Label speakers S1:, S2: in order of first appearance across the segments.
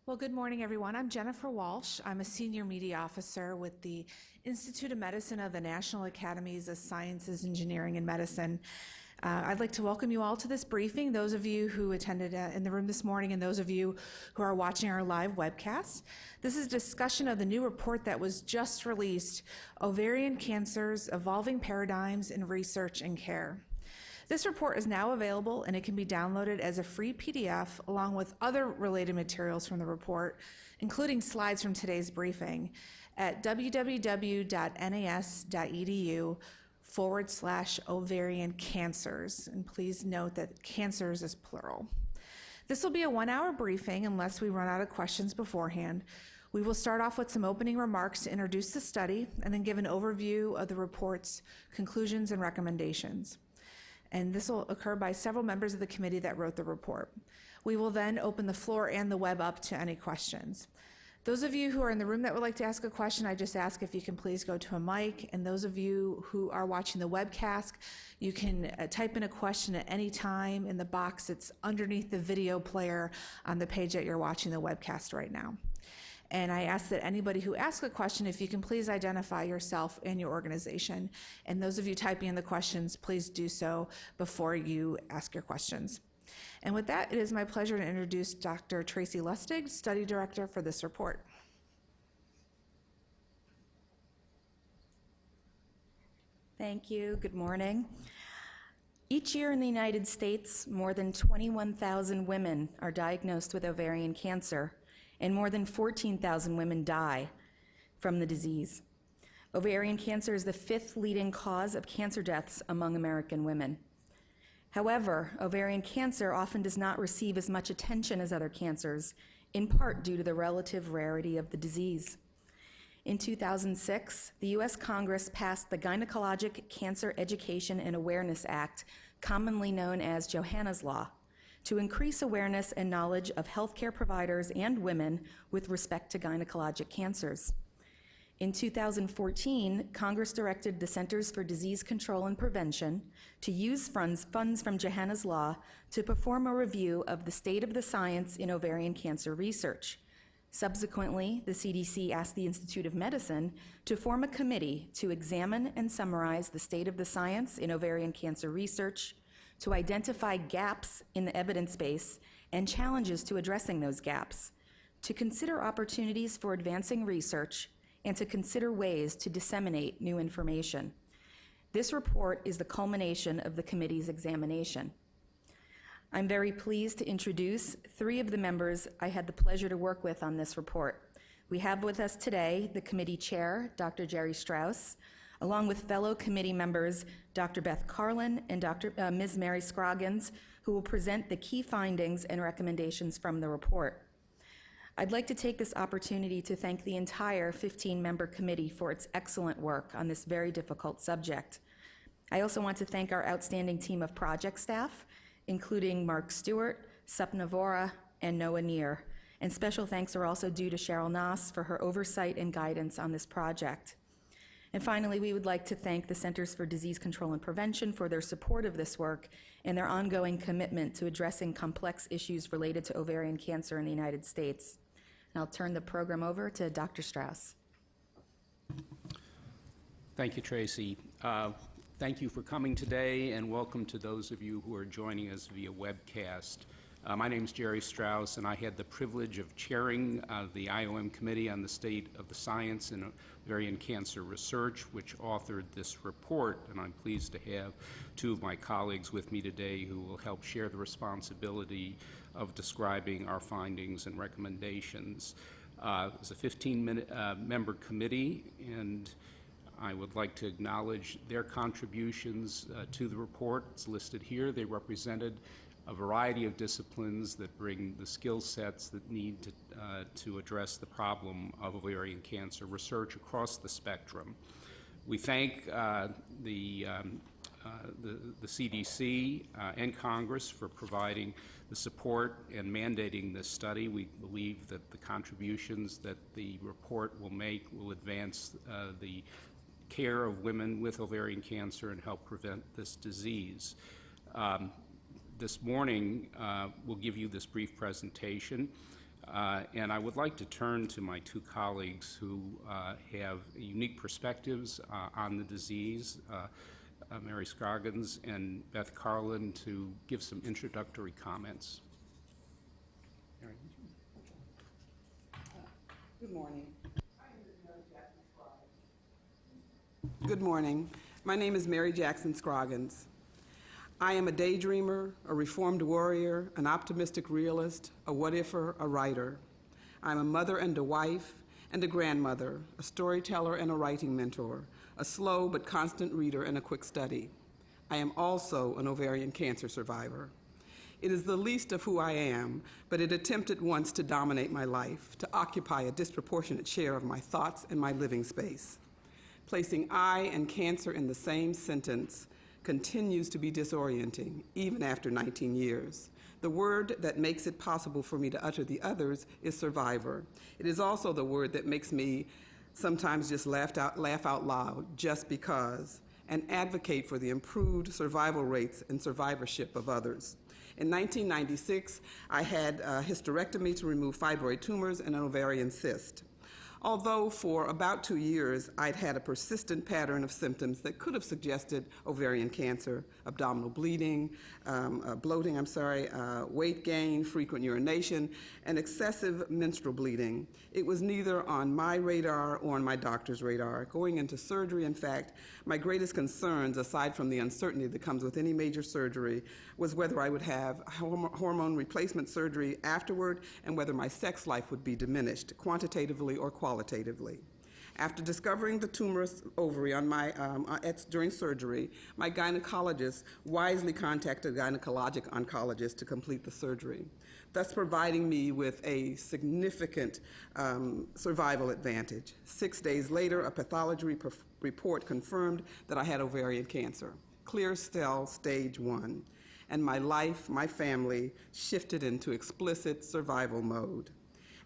S1: Well, good morning, everyone. I'm Jennifer Walsh. I'm a senior media officer with the Institute of Medicine of the National Academies of Sciences, Engineering, and Medicine. I'd like to welcome you all to this briefing, those of you who attended in the room this morning and those of you who are watching our live webcast. This is a discussion of the new report that was just released, Ovarian Cancers, Evolving Paradigms in Research and Care. This report is now available and it can be downloaded as a free PDF along with other related materials from the report, including slides from today's briefing at www.nas.edu/ovarian cancers. And please note that cancers is plural. This will be a 1-hour briefing unless we run out of questions beforehand. We will start off with some opening remarks to introduce the study and then give an overview of the report's conclusions and recommendations. And this will occur by several members of the committee that wrote the report. We will then open the floor and the web up to any questions. Those of you who are in the room that would like to ask a question, I just ask if you can please go to a mic. And those of you who are watching the webcast, you can type in a question at any time in the box that's underneath the video player on the page that you're watching the webcast right now. And I ask that anybody who asks a question, if you can please identify yourself and your organization. And those of you typing in the questions, please do so before you ask your questions. And with that, it is my pleasure to introduce Dr. Tracy Lustig, Study Director for this report.
S2: Thank you. Good morning. Each year in the United States, more than 21,000 women are diagnosed with ovarian cancer, and more than 14,000 women die from the disease. Ovarian cancer is the 5th leading cause of cancer deaths among American women. However, ovarian cancer often does not receive as much attention as other cancers, in part due to the relative rarity of the disease. In 2006, the U.S. Congress passed the Gynecologic Cancer Education and Awareness Act, commonly known as Johanna's Law, to increase awareness and knowledge of healthcare providers and women with respect to gynecologic cancers. In 2014, Congress directed the Centers for Disease Control and Prevention to use funds from Johanna's Law to perform a review of the state of the science in ovarian cancer research. Subsequently, the CDC asked the Institute of Medicine to form a committee to examine and summarize the state of the science in ovarian cancer research, to identify gaps in the evidence base and challenges to addressing those gaps, to consider opportunities for advancing research, and to consider ways to disseminate new information. This report is the culmination of the committee's examination. I'm very pleased to introduce 3 of the members I had the pleasure to work with on this report. We have with us today the committee chair, Dr. Jerry Strauss, along with fellow committee members, Dr. Beth Carlin and Ms. Mary Scroggins, who will present the key findings and recommendations from the report. I'd like to take this opportunity to thank the entire 15-member committee for its excellent work on this very difficult subject. I also want to thank our outstanding team of project staff, including Mark Stewart, Sapna Vora, and Noah Neer. And special thanks are also due to Cheryl Noss for her oversight and guidance on this project. And finally, we would like to thank the Centers for Disease Control and Prevention for their support of this work and their ongoing commitment to addressing complex issues related to ovarian cancer in the United States. And I'll turn the program over to Dr. Strauss.
S3: Thank you, Tracy. Thank you for coming today, and welcome to those of you who are joining us via webcast. My name is Jerry Strauss, and I had the privilege of chairing the IOM Committee on the State of the Science in Ovarian Cancer Research, which authored this report, and I'm pleased to have 2 of my colleagues with me today who will help share the responsibility of describing our findings and recommendations. It's a 15-member committee, and I would like to acknowledge their contributions to the report. It's listed here. They represented a variety of disciplines that bring the skill sets that need to address the problem of ovarian cancer research across the spectrum. We thank the CDC and Congress for providing the support and mandating this study. We believe that the contributions that the report will make will advance the care of women with ovarian cancer and help prevent this disease. This morning, we'll give you this brief presentation. And I would like to turn to my two colleagues who have unique perspectives on the disease, Mary Scroggins and Beth Carlin, to give some introductory comments. Mary.
S4: Good morning. Good morning. My name is Mary Jackson Scroggins. I am a daydreamer, a reformed warrior, an optimistic realist, a what-ifer, a writer. I'm a mother and a wife and a grandmother, a storyteller and a writing mentor, a slow but constant reader and a quick study. I am also an ovarian cancer survivor. It is the least of who I am, but it attempted once to dominate my life, to occupy a disproportionate share of my thoughts and my living space. Placing I and cancer in the same sentence continues to be disorienting, even after 19 years. The word that makes it possible for me to utter the others is survivor. It is also the word that makes me sometimes just laugh out loud, just because, and advocate for the improved survival rates and survivorship of others. In 1996, I had a hysterectomy to remove fibroid tumors and an ovarian cyst. Although for about 2 years, I'd had a persistent pattern of symptoms that could have suggested ovarian cancer: abdominal bleeding, bloating, weight gain, frequent urination, and excessive menstrual bleeding. It was neither on my radar or on my doctor's radar. Going into surgery, in fact, my greatest concerns, aside from the uncertainty that comes with any major surgery, was whether I would have hormone replacement surgery afterward and whether my sex life would be diminished, quantitatively or qualitatively. After discovering the tumorous ovary on my, during surgery, my gynecologist wisely contacted a gynecologic oncologist to complete the surgery, thus providing me with a significant survival advantage. 6 days later, a pathology report confirmed that I had ovarian cancer, clear cell stage 1, and my life, my family, shifted into explicit survival mode.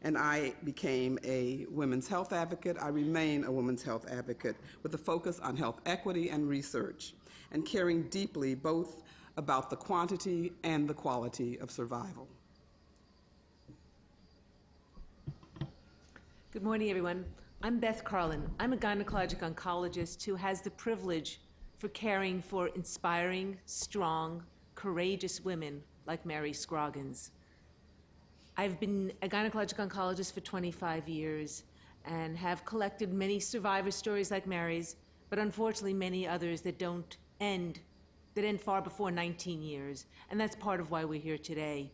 S4: And I became a women's health advocate. I remain a women's health advocate with a focus on health equity and research, and caring deeply both about the quantity and the quality of survival.
S5: Good morning, everyone. I'm Beth Carlin. I'm a gynecologic oncologist who has the privilege for caring for inspiring, strong, courageous women like Mary Scroggins. I've been a gynecologic oncologist for 25 years and have collected many survivor stories like Mary's, but unfortunately many others that end far before 19 years, and that's part of why we're here today.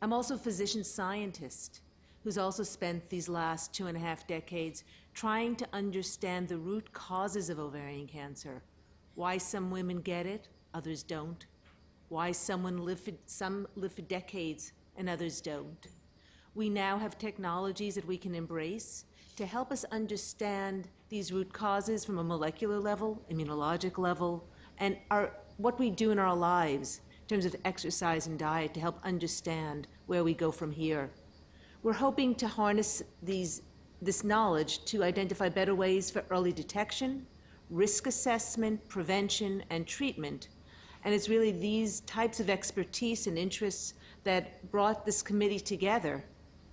S5: I'm also a physician scientist who's also spent these last 2.5 decades trying to understand the root causes of ovarian cancer, why some women get it, others don't, why some live for decades and others don't. We now have technologies that we can embrace to help us understand these root causes from a molecular level, immunologic level, and what we do in our lives in terms of exercise and diet to help understand where we go from here. We're hoping to harness this knowledge to identify better ways for early detection, risk assessment, prevention, and treatment. And it's really these types of expertise and interests that brought this committee together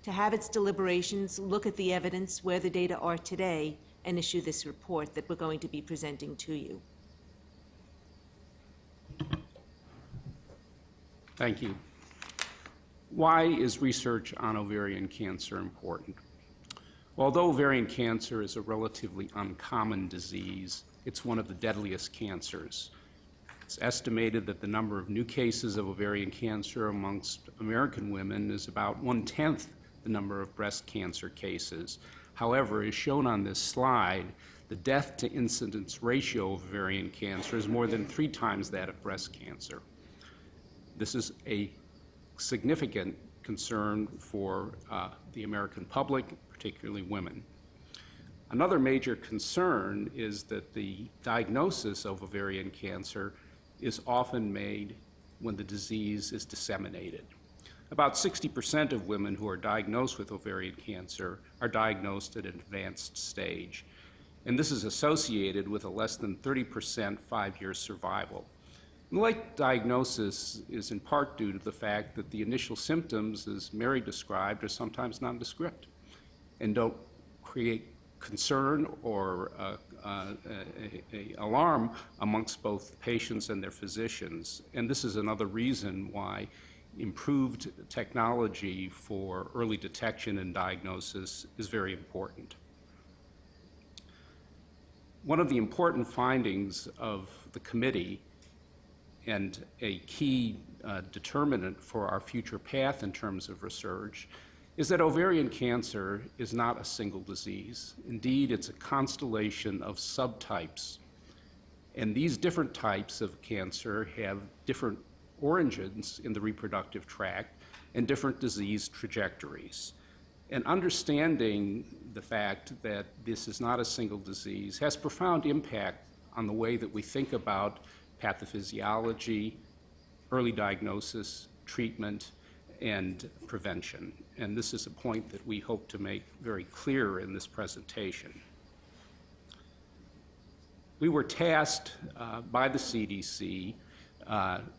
S5: to have its deliberations, look at the evidence, where the data are today, and issue this report that we're going to be presenting to you.
S3: Thank you. Why is research on ovarian cancer important? Although ovarian cancer is a relatively uncommon disease, it's one of the deadliest cancers. It's estimated that the number of new cases of ovarian cancer amongst American women is about 1/10 the number of breast cancer cases. However, as shown on this slide, the death to incidence ratio of ovarian cancer is more than 3 times that of breast cancer. This is a significant concern for the American public, particularly women. Another major concern is that the diagnosis of ovarian cancer is often made when the disease is disseminated. About 60% of women who are diagnosed with ovarian cancer are diagnosed at an advanced stage, and this is associated with a less than 30% 5-year survival. The late diagnosis is in part due to the fact that the initial symptoms, as Mary described, are sometimes nondescript and don't create concern or alarm amongst both patients and their physicians. And this is another reason why improved technology for early detection and diagnosis is very important. One of the important findings of the committee and a key determinant for our future path in terms of research is that ovarian cancer is not a single disease. Indeed, it's a constellation of subtypes. And these different types of cancer have different origins in the reproductive tract and different disease trajectories. And understanding the fact that this is not a single disease has profound impact on the way that we think about pathophysiology, early diagnosis, treatment, and prevention. And this is a point that we hope to make very clear in this presentation. We were tasked by the CDC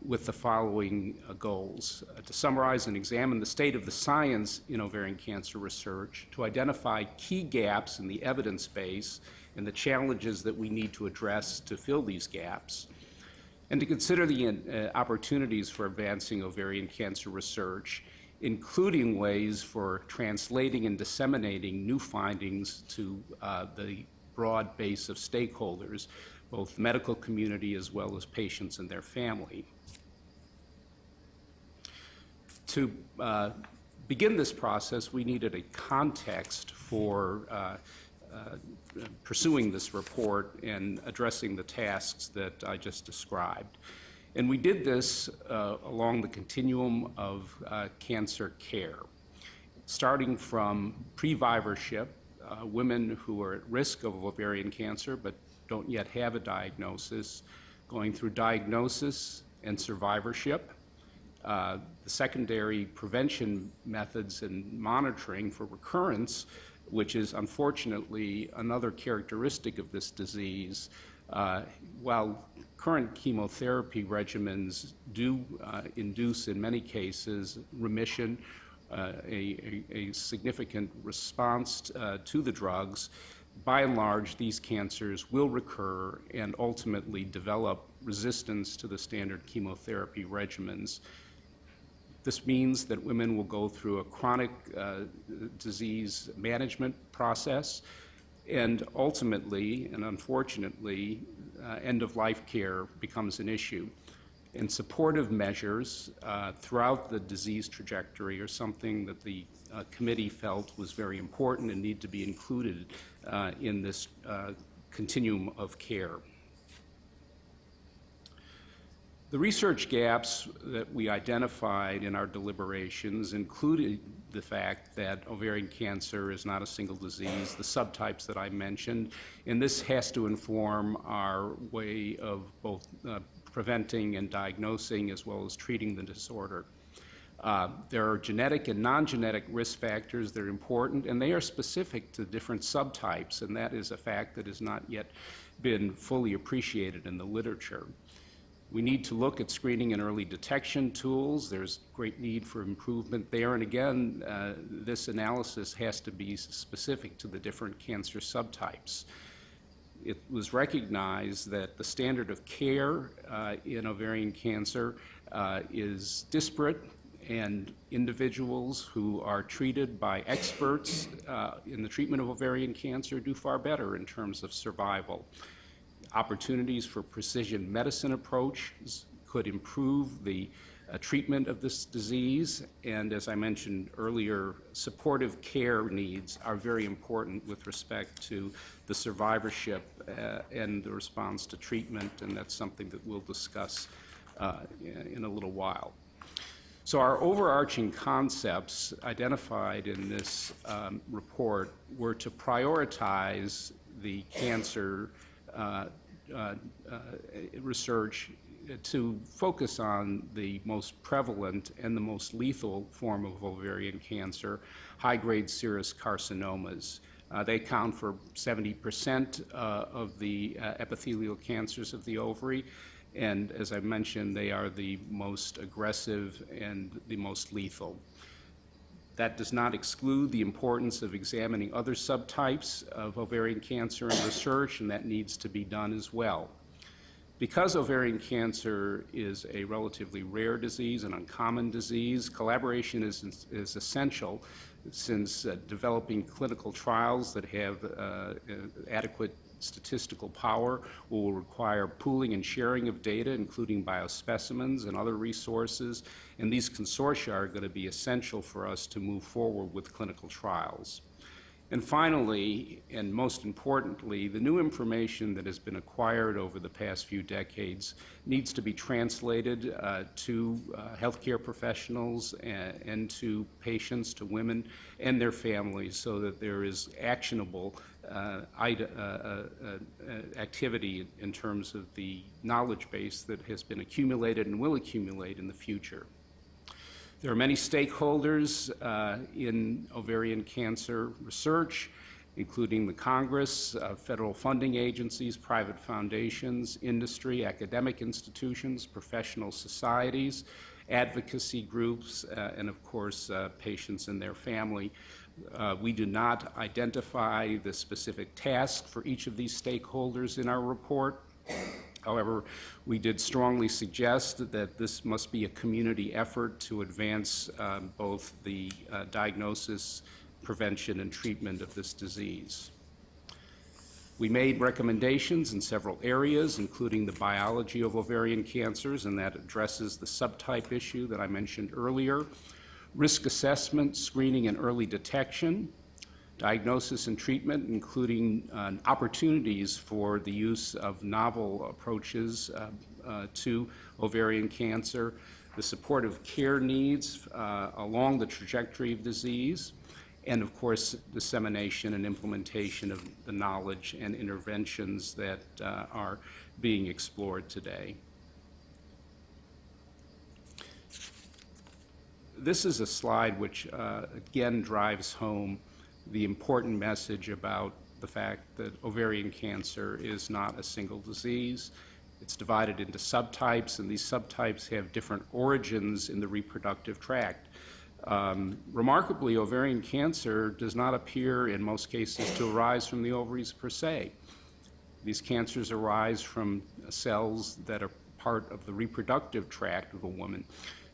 S3: with the following goals: to summarize and examine the state of the science in ovarian cancer research, to identify key gaps in the evidence base and the challenges that we need to address to fill these gaps, and to consider the opportunities for advancing ovarian cancer research, including ways for translating and disseminating new findings to the broad base of stakeholders, both the medical community as well as patients and their family. To begin this process, we needed a context for pursuing this report and addressing the tasks that I just described. And we did this along the continuum of cancer care, starting from pre-vivorship, women who are at risk of ovarian cancer but don't yet have a diagnosis, going through diagnosis and survivorship, the secondary prevention methods and monitoring for recurrence, which is unfortunately another characteristic of this disease. While current chemotherapy regimens do induce, in many cases, remission, a significant response to the drugs, by and large, these cancers will recur and ultimately develop resistance to the standard chemotherapy regimens. This means that women will go through a chronic disease management process, and ultimately, and unfortunately, end-of-life care becomes an issue. And supportive measures throughout the disease trajectory are something that the committee felt was very important and need to be included in this continuum of care. The research gaps that we identified in our deliberations included the fact that ovarian cancer is not a single disease, the subtypes that I mentioned, and this has to inform our way of both preventing and diagnosing as well as treating the disorder. There are genetic and non-genetic risk factors that are important, and they are specific to different subtypes, and that is a fact that has not yet been fully appreciated in the literature. We need to look at screening and early detection tools. There's great need for improvement there, and again, this analysis has to be specific to the different cancer subtypes. It was recognized that the standard of care in ovarian cancer is disparate, and individuals who are treated by experts in the treatment of ovarian cancer do far better in terms of survival. Opportunities for precision medicine approaches could improve the treatment of this disease, and as I mentioned earlier, supportive care needs are very important with respect to the survivorship and the response to treatment, and that's something that we'll discuss in a little while. So our overarching concepts identified in this report were to prioritize the cancer research to focus on the most prevalent and the most lethal form of ovarian cancer, high-grade serous carcinomas. They account for 70% of the epithelial cancers of the ovary, And as I mentioned, they are the most aggressive and the most lethal. That does not exclude the importance of examining other subtypes of ovarian cancer in research, and that needs to be done as well. Because ovarian cancer is a relatively rare disease, an uncommon disease, collaboration is essential, since developing clinical trials that have adequate statistical power will require pooling and sharing of data, including biospecimens and other resources, and these consortia are going to be essential for us to move forward with clinical trials. And finally, and most importantly, the new information that has been acquired over the past few decades needs to be translated to healthcare professionals and to patients, to women and their families, so that there is actionable activity in terms of the knowledge base that has been accumulated and will accumulate in the future. There are many stakeholders in ovarian cancer research, including the Congress, federal funding agencies, private foundations, industry, academic institutions, professional societies, advocacy groups, and of course, patients and their family. We do not identify the specific task for each of these stakeholders in our report. However, we did strongly suggest that this must be a community effort to advance both the diagnosis, prevention, and treatment of this disease. We made recommendations in several areas, including the biology of ovarian cancers, and that addresses the subtype issue that I mentioned earlier, risk assessment, screening, and early detection, diagnosis and treatment, including opportunities for the use of novel approaches to ovarian cancer, the supportive care needs along the trajectory of disease, and of course, dissemination and implementation of the knowledge and interventions that are being explored today. This is a slide which again drives home the important message about the fact that ovarian cancer is not a single disease. It's divided into subtypes, and these subtypes have different origins in the reproductive tract. Remarkably, ovarian cancer does not appear in most cases to arise from the ovaries per se. These cancers arise from cells that are part of the reproductive tract of a woman.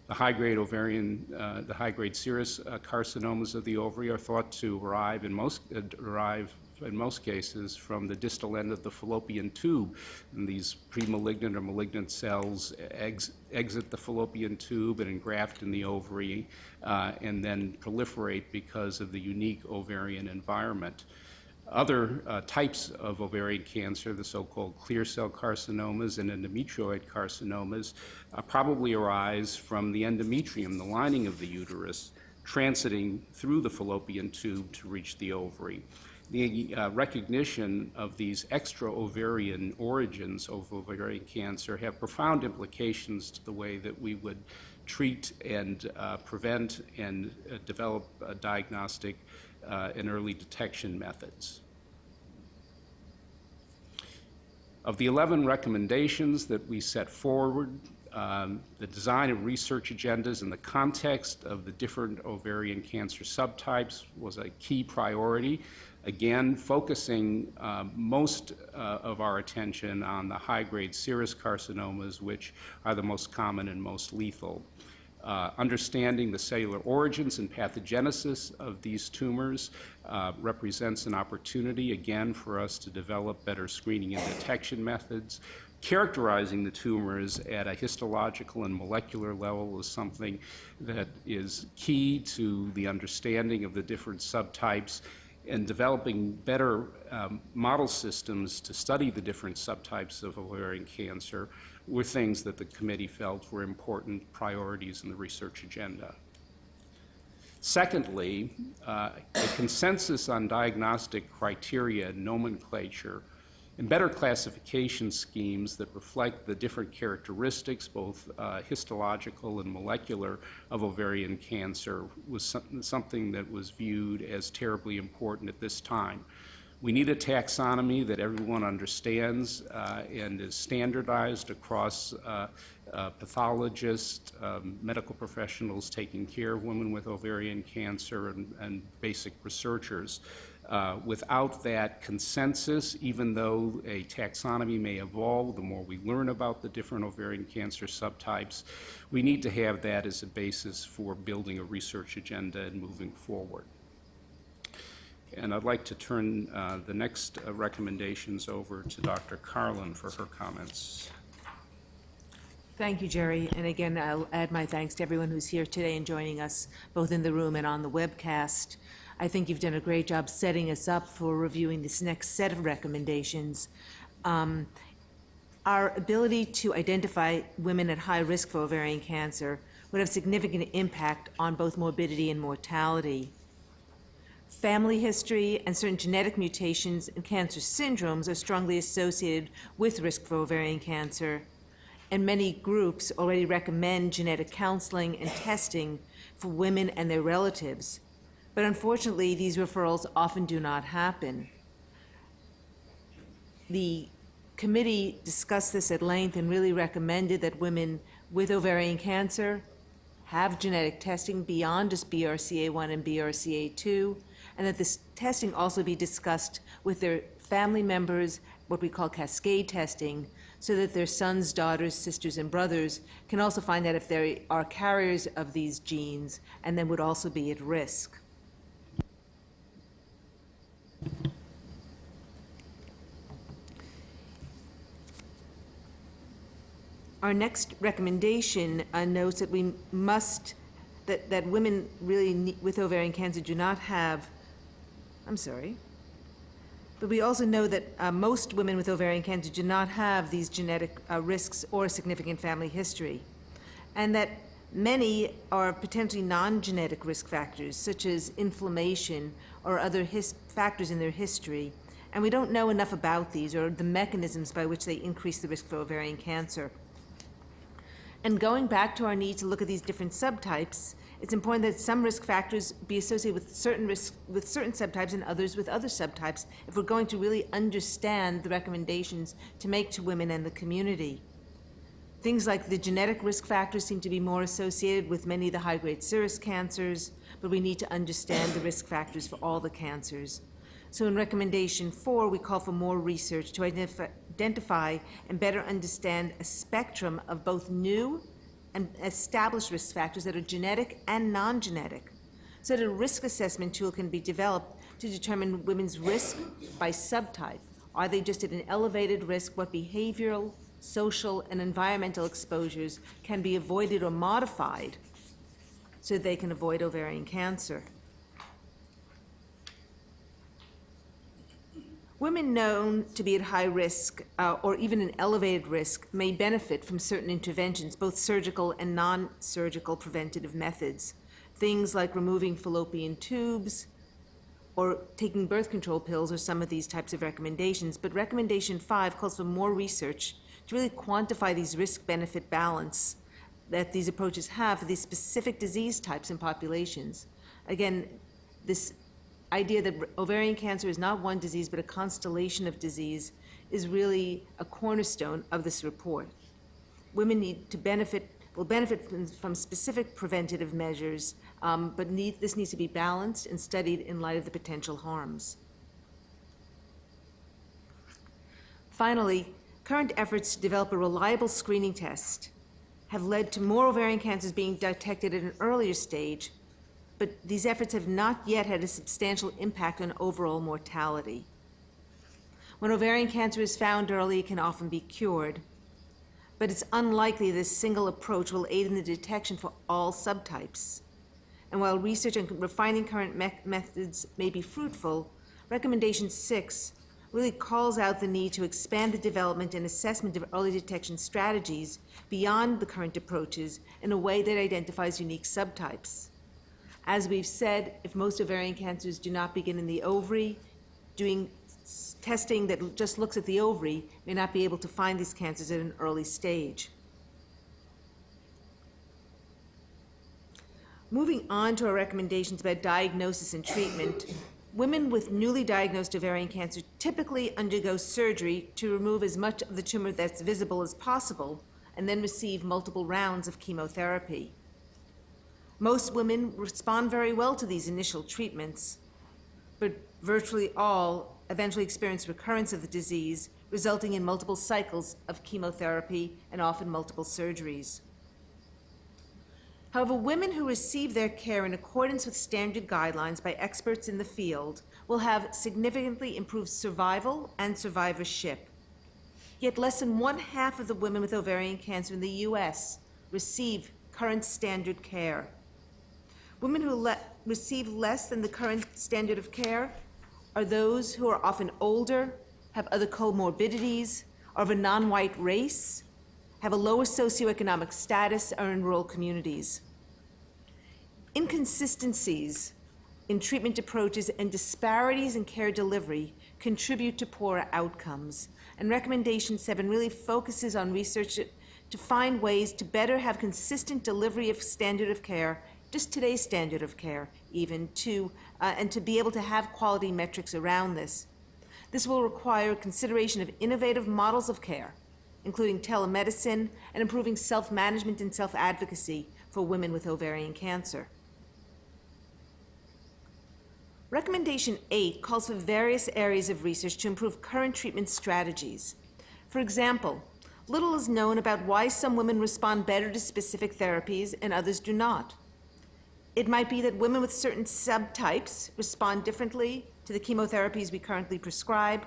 S3: The high-grade ovarian, the high-grade serous carcinomas of the ovary are thought to arrive in most cases from the distal end of the fallopian tube. And these pre-malignant or malignant cells exit the fallopian tube and engraft in the ovary and then proliferate because of the unique ovarian environment. Other types of ovarian cancer, the so-called clear cell carcinomas and endometrioid carcinomas, probably arise from the endometrium, the lining of the uterus, transiting through the fallopian tube to reach the ovary. The recognition of these extra-ovarian origins of ovarian cancer have profound implications to the way that we would treat and prevent and develop diagnostic and early detection methods. Of the 11 recommendations that we set forward, the design of research agendas in the context of the different ovarian cancer subtypes was a key priority. Again, focusing most of our attention on the high-grade serous carcinomas, which are the most common and most lethal. Understanding the cellular origins and pathogenesis of these tumors represents an opportunity, again, for us to develop better screening and detection methods. Characterizing the tumors at a histological and molecular level is something that is key to the understanding of the different subtypes, and developing better model systems to study the different subtypes of ovarian cancer were things that the committee felt were important priorities in the research agenda. Secondly, a consensus on diagnostic criteria, nomenclature, and better classification schemes that reflect the different characteristics, both histological and molecular, of ovarian cancer was something that was viewed as terribly important at this time. We need a taxonomy that everyone understands and is standardized across pathologists, medical professionals taking care of women with ovarian cancer, and basic researchers. Without that consensus, even though a taxonomy may evolve, the more we learn about the different ovarian cancer subtypes, we need to have that as a basis for building a research agenda and moving forward. And I'd like to turn the next recommendations over to Dr. Carlin for her comments.
S5: Thank you, Jerry. And again, I'll add my thanks to everyone who's here today and joining us both in the room and on the webcast. I think you've done a great job setting us up for reviewing this next set of recommendations. Our ability to identify women at high risk for ovarian cancer would have significant impact on both morbidity and mortality. Family history and certain genetic mutations and cancer syndromes are strongly associated with risk for ovarian cancer, and many groups already recommend genetic counseling and testing for women and their relatives. But unfortunately, these referrals often do not happen. The committee discussed this at length and really recommended that women with ovarian cancer have genetic testing beyond just BRCA1 and BRCA2, and that this testing also be discussed with their family members, what we call Cascade testing, so that their sons, daughters, sisters, and brothers can also find out if they are carriers of these genes and then would also be at risk. Our next recommendation notes that we must, that women really with ovarian cancer do not have, but we also know that most women with ovarian cancer do not have these genetic risks or significant family history, and that many are potentially non-genetic risk factors, such as inflammation or other factors in their history, and we don't know enough about these or the mechanisms by which they increase the risk for ovarian cancer. And going back to our need to look at these different subtypes, it's important that some risk factors be associated with certain risks with certain subtypes and others with other subtypes if we're going to really understand the recommendations to make to women and the community. Things like the genetic risk factors seem to be more associated with many of the high-grade serous cancers, but we need to understand the risk factors for all the cancers. So in recommendation 4, we call for more research to identify and better understand a spectrum of both new and established risk factors that are genetic and non-genetic, so that a risk assessment tool can be developed to determine women's risk by subtype. Are they just at an elevated risk? What behavioral, social, and environmental exposures can be avoided or modified so they can avoid ovarian cancer? Women known to be at high risk or even an elevated risk may benefit from certain interventions, both surgical and non-surgical preventative methods. Things like removing fallopian tubes or taking birth control pills are some of these types of recommendations, but recommendation 5 calls for more research to really quantify these risk-benefit balance that these approaches have for these specific disease types and populations. Again, this idea that ovarian cancer is not one disease but a constellation of disease is really a cornerstone of this report. Women will benefit from specific preventative measures, but this needs to be balanced and studied in light of the potential harms. Finally, current efforts to develop a reliable screening test have led to more ovarian cancers being detected at an earlier stage, but these efforts have not yet had a substantial impact on overall mortality. When ovarian cancer is found early, it can often be cured, but it's unlikely this single approach will aid in the detection for all subtypes. And while research and refining current methods may be fruitful, recommendation 6 really calls out the need to expand the development and assessment of early detection strategies beyond the current approaches in a way that identifies unique subtypes. As we've said, if most ovarian cancers do not begin in the ovary, doing testing that just looks at the ovary may not be able to find these cancers at an early stage. Moving on to our recommendations about diagnosis and treatment, women with newly diagnosed ovarian cancer typically undergo surgery to remove as much of the tumor that's visible as possible and then receive multiple rounds of chemotherapy. Most women respond very well to these initial treatments, but virtually all eventually experience recurrence of the disease, resulting in multiple cycles of chemotherapy and often multiple surgeries. However, women who receive their care in accordance with standard guidelines by experts in the field will have significantly improved survival and survivorship. Yet less than 1/2 of the women with ovarian cancer in the US receive current standard care. Women who receive less than the current standard of care are those who are often older, have other comorbidities, are of a non-white race, have a lower socioeconomic status, are in rural communities. Inconsistencies in treatment approaches and disparities in care delivery contribute to poorer outcomes. And recommendation 7 really focuses on research to find ways to better have consistent delivery of standard of care, just today's standard of care even, and to be able to have quality metrics around this. This will require consideration of innovative models of care, including telemedicine and improving self-management and self-advocacy for women with ovarian cancer. Recommendation 8 calls for various areas of research to improve current treatment strategies. For example, little is known about why some women respond better to specific therapies and others do not. It might be that women with certain subtypes respond differently to the chemotherapies we currently prescribe,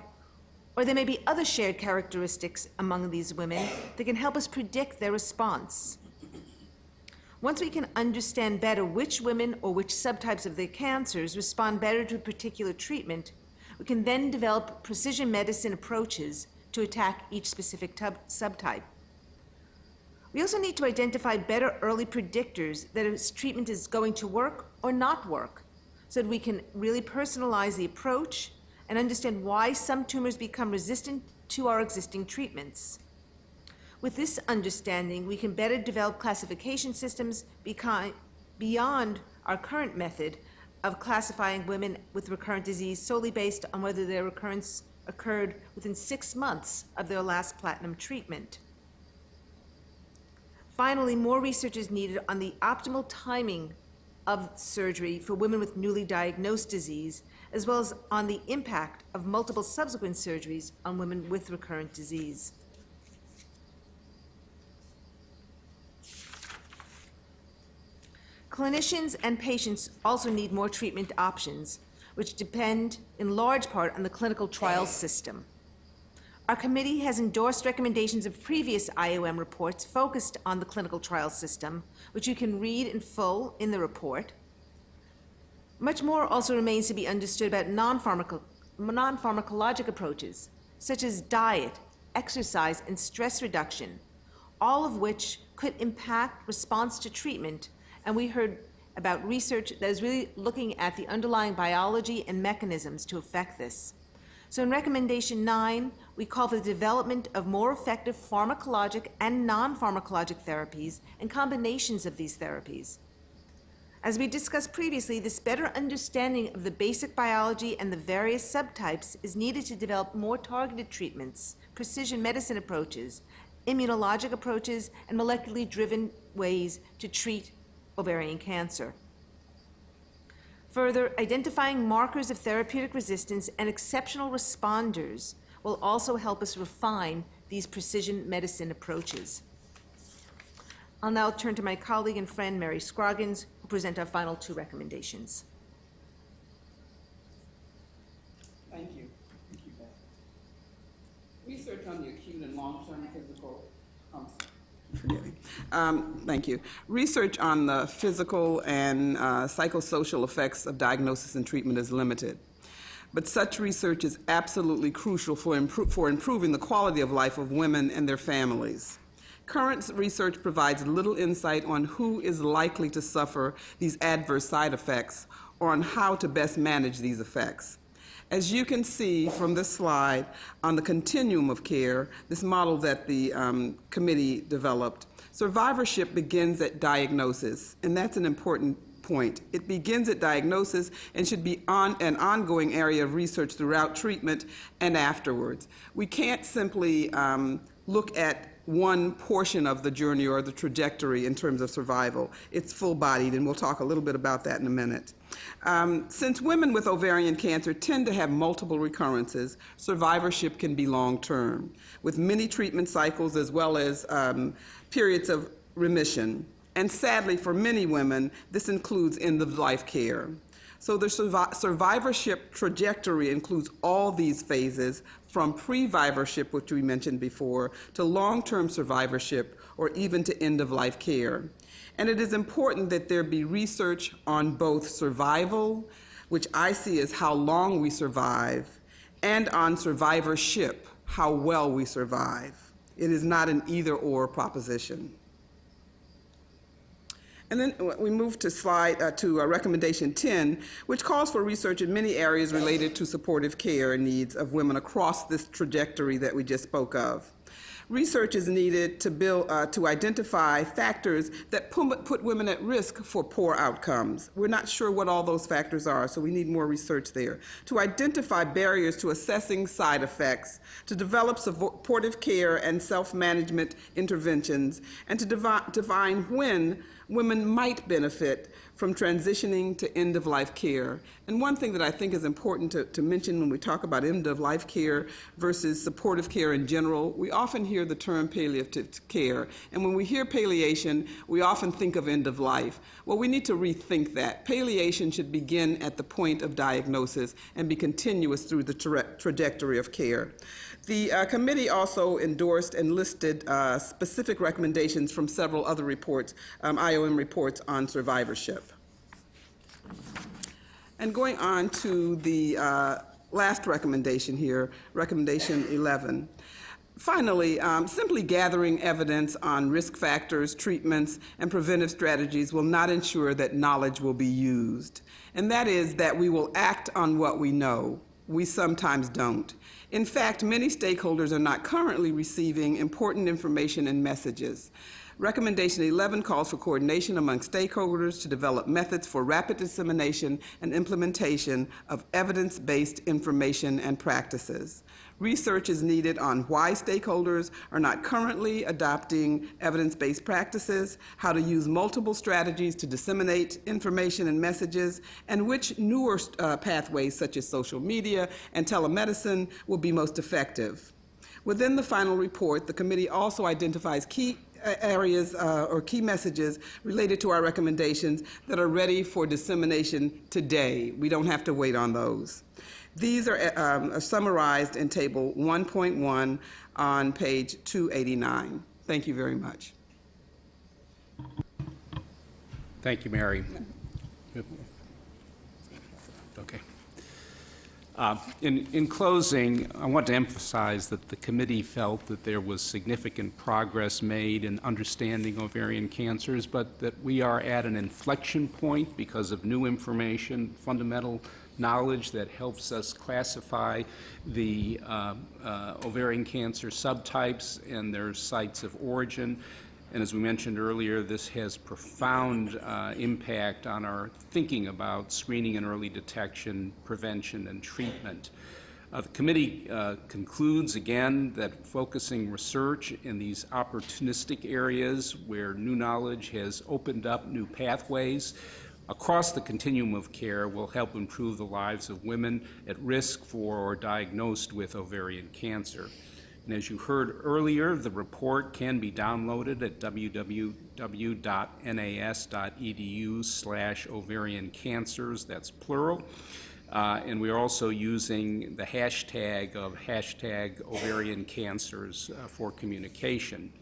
S5: or there may be other shared characteristics among these women that can help us predict their response. Once we can understand better which women or which subtypes of their cancers respond better to a particular treatment, we can then develop precision medicine approaches to attack each specific subtype. We also need to identify better early predictors that a treatment is going to work or not work, so that we can really personalize the approach and understand why some tumors become resistant to our existing treatments. With this understanding, we can better develop classification systems beyond our current method of classifying women with recurrent disease solely based on whether their recurrence occurred within 6 months of their last platinum treatment. Finally, more research is needed on the optimal timing of surgery for women with newly diagnosed disease, as well as on the impact of multiple subsequent surgeries on women with recurrent disease. Clinicians and patients also need more treatment options, which depend in large part on the clinical trial system. Our committee has endorsed recommendations of previous IOM reports focused on the clinical trial system, which you can read in full in the report. Much more also remains to be understood about non-pharmacologic approaches, such as diet, exercise, and stress reduction, all of which could impact response to treatment. And we heard about research that is really looking at the underlying biology and mechanisms to affect this. So in recommendation 9, we call for the development of more effective pharmacologic and non-pharmacologic therapies and combinations of these therapies. As we discussed previously, this better understanding of the basic biology and the various subtypes is needed to develop more targeted treatments, precision medicine approaches, immunologic approaches, and molecularly driven ways to treat ovarian cancer. Further, identifying markers of therapeutic resistance and exceptional responders will also help us refine these precision medicine approaches. I'll now turn to my colleague and friend, Mary Scroggins, who present our final 2 recommendations.
S4: Thank you. Thank you, Beth. Research on the acute and long-term physical, thank you. Research on the physical and psychosocial effects of diagnosis and treatment is limited. But such research is absolutely crucial for improving the quality of life of women and their families. Current research provides little insight on who is likely to suffer these adverse side effects or on how to best manage these effects. As you can see from this slide on the continuum of care, this model that the committee developed, survivorship begins at diagnosis, and that's an important point. It begins at diagnosis and should be an ongoing area of research throughout treatment and afterwards. We can't simply look at one portion of the journey or the trajectory in terms of survival. It's full-bodied, and we'll talk a little bit about that in a minute. Since women with ovarian cancer tend to have multiple recurrences, survivorship can be long-term, with many treatment cycles as well as periods of remission. And sadly, for many women, this includes end-of-life care. So the survivorship trajectory includes all these phases, from pre-vivorship, which we mentioned before, to long-term survivorship, or even to end-of-life care. And it is important that there be research on both survival, which I see as how long we survive, and on survivorship, how well we survive. It is not an either-or proposition. And then we move to recommendation 10, which calls for research in many areas related to supportive care needs of women across this trajectory that we just spoke of. Research is needed to identify factors that put women at risk for poor outcomes. We're not sure what all those factors are, so we need more research there. To identify barriers to assessing side effects, to develop supportive care and self-management interventions, and to define when women might benefit from transitioning to end-of-life care. And one thing that I think is important to mention when we talk about end-of-life care versus supportive care in general, we often hear the term palliative care. And when we hear palliation, we often think of end-of-life. Well, we need to rethink that. Palliation should begin at the point of diagnosis and be continuous through the trajectory of care. The committee also endorsed and listed specific recommendations from several other reports, IOM reports on survivorship. And going on to the last recommendation here, recommendation 11. Finally, simply gathering evidence on risk factors, treatments, and preventive strategies will not ensure that knowledge will be used. And that is that we will act on what we know. We sometimes don't. In fact, many stakeholders are not currently receiving important information and messages. Recommendation 11 calls for coordination among stakeholders to develop methods for rapid dissemination and implementation of evidence-based information and practices. Research is needed on why stakeholders are not currently adopting evidence-based practices, how to use multiple strategies to disseminate information and messages, and which newer pathways such as social media and telemedicine will be most effective. Within the final report, the committee also identifies key areas or key messages related to our recommendations that are ready for dissemination today. We don't have to wait on those. These are summarized in Table 1.1 on page 289. Thank you very much.
S3: Thank you, Mary. Okay. In closing, I want to emphasize that the committee felt that there was significant progress made in understanding ovarian cancers, but that we are at an inflection point because of new information, fundamental knowledge that helps us classify the ovarian cancer subtypes and their sites of origin. And as we mentioned earlier, this has profound impact on our thinking about screening and early detection, prevention, and treatment. The committee concludes again that focusing research in these opportunistic areas where new knowledge has opened up new pathways across the continuum of care will help improve the lives of women at risk for or diagnosed with ovarian cancer. And as you heard earlier, the report can be downloaded at www.nas.edu/ovarian cancers, that's plural. And we are also using the hashtag of #ovarian cancers for communication.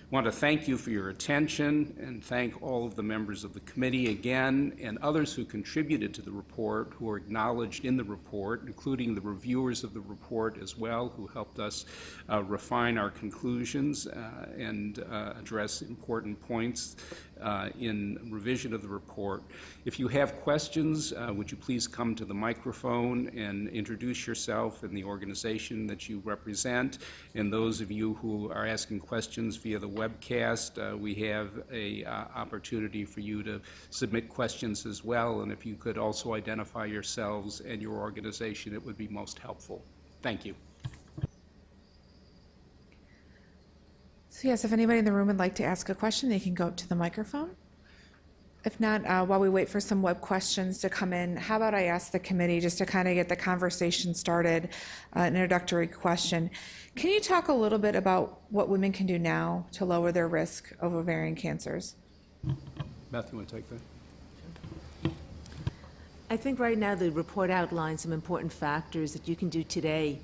S3: I want to thank you for your attention and thank all of the members of the committee again and others who contributed to the report, who are acknowledged in the report, including the reviewers of the report as well, who helped us refine our conclusions and address important points in revision of the report. If you have questions, would you please come to the microphone and introduce yourself and the organization that you represent? And those of you who are asking questions via the webcast, we have an opportunity for you to submit questions as well. And if you could also identify yourselves and your organization, it would be most helpful. Thank you.
S1: So yes, if anybody in the room would like to ask a question, they can go up to the microphone. If not, while we wait for some web questions to come in, how about I ask the committee, just to kind of get the conversation started, an introductory question. Can you talk a little bit about what women can do now to lower their risk of ovarian cancers?
S3: Beth, you want to take that?
S5: I think right now the report outlines some important factors that you can do today.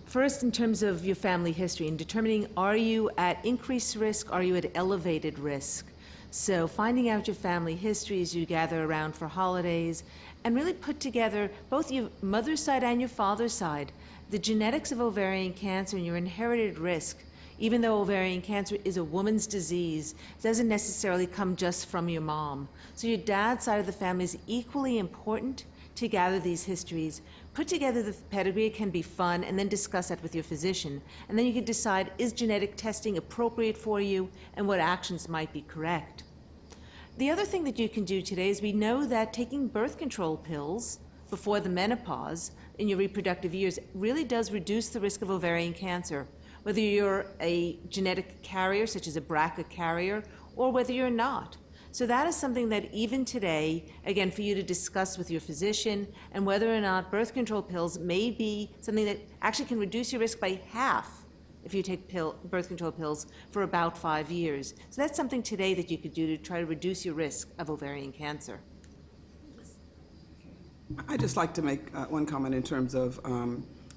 S5: First, in terms of your family history and determining, are you at increased risk, are you at elevated risk? So finding out your family history as you gather around for holidays, and really put together both your mother's side and your father's side, the genetics of ovarian cancer and your inherited risk. Even though ovarian cancer is a woman's disease, it doesn't necessarily come just from your mom. So your dad's side of the family is equally important to gather these histories. Put together the pedigree, it can be fun, and then discuss that with your physician. And then you can decide, is genetic testing appropriate for you, and what actions might be correct. The other thing that you can do today is we know that taking birth control pills before the menopause in your reproductive years really does reduce the risk of ovarian cancer, whether you're a genetic carrier, such as a BRCA carrier, or whether you're not. So that is something that even today, again, for you to discuss with your physician, and whether or not birth control pills may be something that actually can reduce your risk by half if you take birth control pills for about 5 years. So that's something today that you could do to try to reduce your risk of ovarian cancer.
S4: I'd just like to make one comment in terms of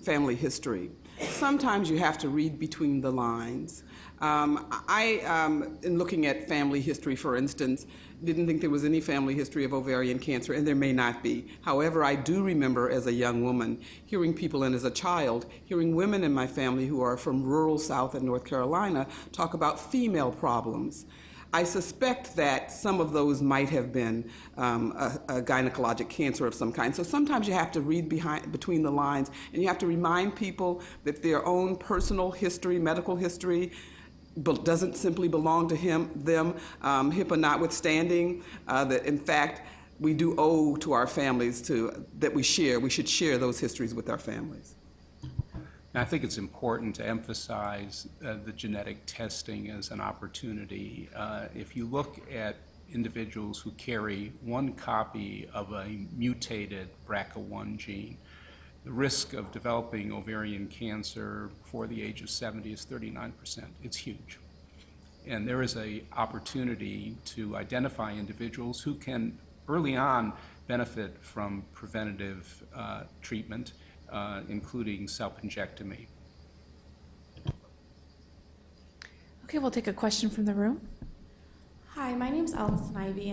S4: family history. Sometimes you have to read between the lines. In looking at family history, for instance, didn't think there was any family history of ovarian cancer, and there may not be. However, I do remember as a young woman hearing people, and as a child, hearing women in my family who are from rural South and North Carolina talk about female problems. I suspect that some of those might have been a gynecologic cancer of some kind. So sometimes you have to read between the lines, and you have to remind people that their own personal history, medical history, doesn't simply belong to them, HIPAA notwithstanding, that in fact we do owe to our families that we should share those histories with our families.
S3: I think it's important to emphasize the genetic testing as an opportunity. If you look at individuals who carry one copy of a mutated BRCA1 gene, the risk of developing ovarian cancer before the age of 70 is 39%. It's huge. And there is an opportunity to identify individuals who can early on benefit from preventative treatment, including self-injectomy.
S1: Okay, we'll take a question from the room.
S6: Hi, my name's Allison Ivy,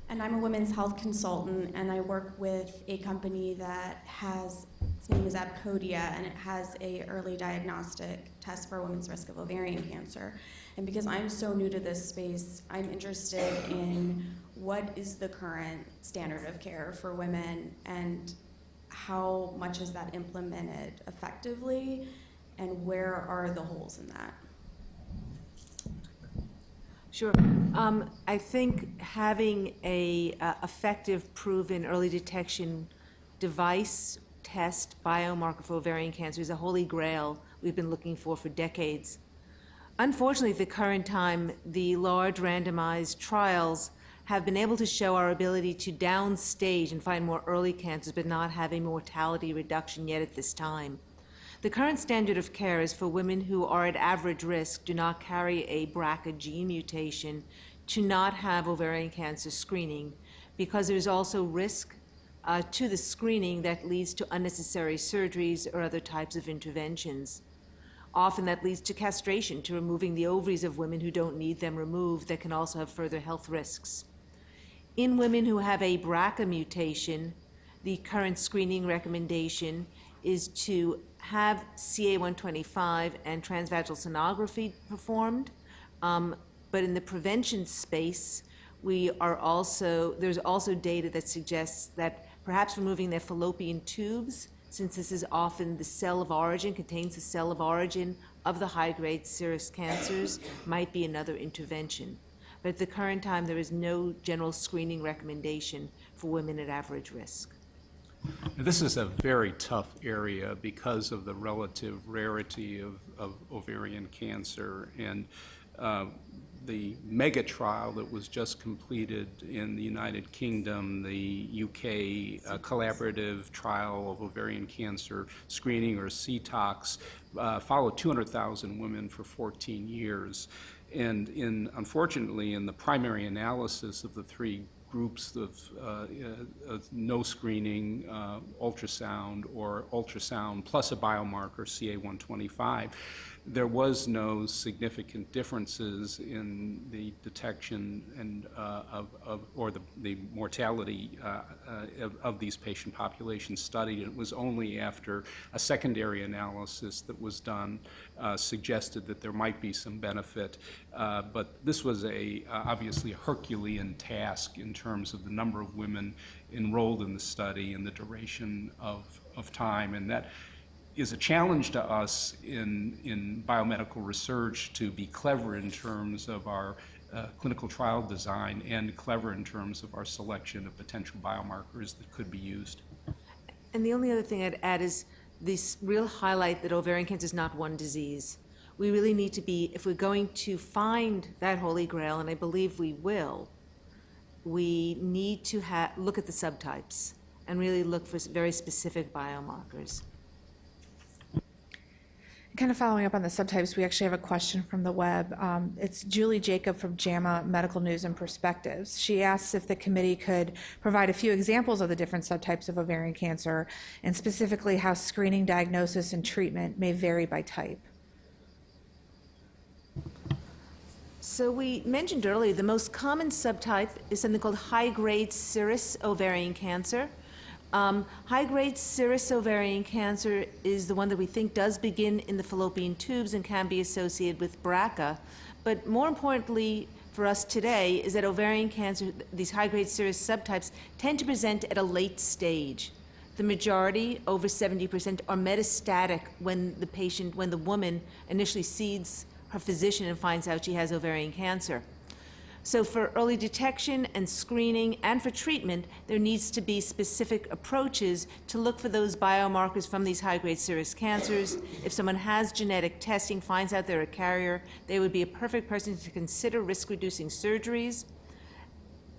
S6: and I'm a women's health consultant, and I work with a company that its name is Abcodia, and it has a early diagnostic test for women's risk of ovarian cancer. And because I'm so new to this space, I'm interested in what is the current standard of care for women, and how much is that implemented effectively, and where are the holes in that?
S5: Sure. I think having a effective, proven early detection device test biomarker for ovarian cancer is a holy grail we've been looking for decades. Unfortunately, at the current time, the large randomized trials have been able to show our ability to downstage and find more early cancers, but not have a mortality reduction yet at this time. The current standard of care is for women who are at average risk, do not carry a BRCA gene mutation, to not have ovarian cancer screening, because there's also risk to the screening that leads to unnecessary surgeries or other types of interventions. Often that leads to castration, to removing the ovaries of women who don't need them removed, that can also have further health risks. In women who have a BRCA mutation, the current screening recommendation is to have CA-125 and transvaginal sonography performed, but But in the prevention space, there's also data that suggests that perhaps removing their fallopian tubes, since this is often the cell of origin, contains the cell of origin of the high-grade serous cancers, might be another intervention. But at the current time, there is no general screening recommendation for women at average risk.
S3: This is a very tough area because of the relative rarity of ovarian cancer, and the mega trial that was just completed in the United Kingdom, the UK collaborative trial of ovarian cancer screening, or CTOX, followed 200,000 women for 14 years. And unfortunately, in the primary analysis of the three groups of no screening, ultrasound, or ultrasound plus a biomarker, CA125, there was no significant differences in the detection and or the mortality of these patient populations studied. It was only after a secondary analysis that was done suggested that there might be some benefit. But this was obviously a Herculean task in terms of the number of women enrolled in the study and the duration of time, and that is a challenge to us in biomedical research to be clever in terms of our clinical trial design and clever in terms of our selection of potential biomarkers that could be used.
S5: And the only other thing I'd add is this real highlight that ovarian cancer is not one disease. We really need to be, if we're going to find that holy grail, and I believe we will, we need to look at the subtypes and really look for very specific biomarkers.
S1: Kind of following up on the subtypes, we actually have a question from the web. It's Julie Jacob from JAMA Medical News and Perspectives. She asks if the committee could provide a few examples of the different subtypes of ovarian cancer, and specifically how screening, diagnosis, and treatment may vary by type.
S5: So we mentioned earlier the most common subtype is something called high-grade serous ovarian cancer. High-grade serous ovarian cancer is the one that we think does begin in the fallopian tubes and can be associated with BRCA. But more importantly for us today is that ovarian cancer, these high-grade serous subtypes, tend to present at a late stage. The majority, over 70%, are metastatic when the woman initially sees her physician and finds out she has ovarian cancer. So for early detection and screening and for treatment, there needs to be specific approaches to look for those biomarkers from these high-grade serous cancers. If someone has genetic testing, finds out they're a carrier, they would be a perfect person to consider risk-reducing surgeries.